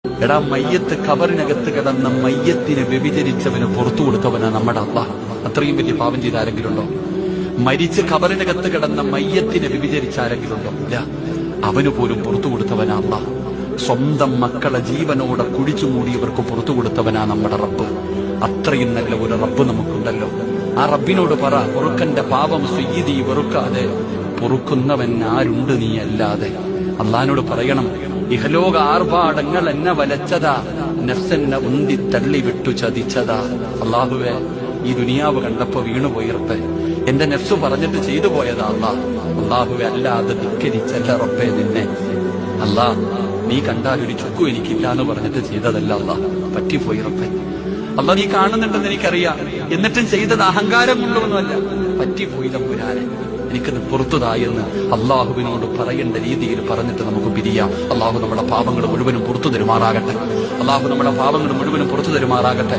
എടാ മയ്യത്ത് ഖബറിനകത്ത് കിടന്ന മയ്യത്തിനെ വ്യഭിചരിച്ചവന് പുറത്തു കൊടുത്തവനാ നമ്മുടെ അല്ലാഹ്. അത്രയും വലിയ പാപം ചെയ്ത ആരെങ്കിലും ഉണ്ടോ? മരിച്ച് ഖബറിനകത്ത് കിടന്ന മയ്യത്തിനെ വ്യഭിചരിച്ച ആരെങ്കിലും ഉണ്ടോ? ഇല്ല. അവന് പോലും പുറത്തു കൊടുത്തവനാ അല്ലാഹ്. സ്വന്തം മക്കളെ ജീവനോടെ കുഴിച്ചു മൂടിയവർക്ക് പുറത്തു കൊടുത്തവനാ നമ്മുടെ റബ്ബ്. അത്രയും നല്ല ഒരു റബ്ബ് നമുക്കുണ്ടല്ലോ. ആ റബ്ബിനോട് പറ, പൊറുക്കന്റെ പാപം സ്വീതി വെറുക്കാതെ പൊറുക്കുന്നവൻ ആരുണ്ട് നീ അല്ലാതെ. അള്ളാഹിനോട് പറയണം, ഇഹലോക ആർഭാടങ്ങൾ എന്നെ വലച്ചതാ, നഫ്സെന്നെ ഉന്തി തള്ളി വിട്ടു ചതിച്ചതാ. അള്ളാഹുവേ, ഈ ദുനിയാവ് കണ്ടപ്പോ വീണുപോയി റബ്ബേ, എന്റെ നഫ്സ് പറഞ്ഞിട്ട് ചെയ്തു പോയതാ അള്ളാഹുവേ, അല്ലാതെ ധിക്കരിച്ചല്ല റബ്ബേ നിന്നെ. അല്ലാ, നീ കണ്ടാൽ ഒരു ചുക്കും എനിക്കില്ല എന്ന് പറഞ്ഞിട്ട് ചെയ്തതല്ല അള്ളാഹ്, പറ്റിപ്പോയി റബ്ബേ. അള്ളാഹ് നീ കാണുന്നുണ്ടെന്ന് എനിക്കറിയാം, എന്നിട്ടും ചെയ്തത് അഹങ്കാരം കൊണ്ടൊന്നുമല്ല, പറ്റിപ്പോയി തമ്പുരാനെ, എനിക്കത് പുറത്തുതായെന്ന് അള്ളാഹുവിനോട് പറയേണ്ട രീതിയിൽ പറഞ്ഞിട്ട് നമുക്ക് പിരിയാം. അള്ളാഹു നമ്മുടെ പാപങ്ങൾ മുഴുവനും പുറത്തു തരുമാറാകട്ടെ. അള്ളാഹു നമ്മുടെ പാപങ്ങൾ മുഴുവനും പുറത്തു തരുമാറാകട്ടെ.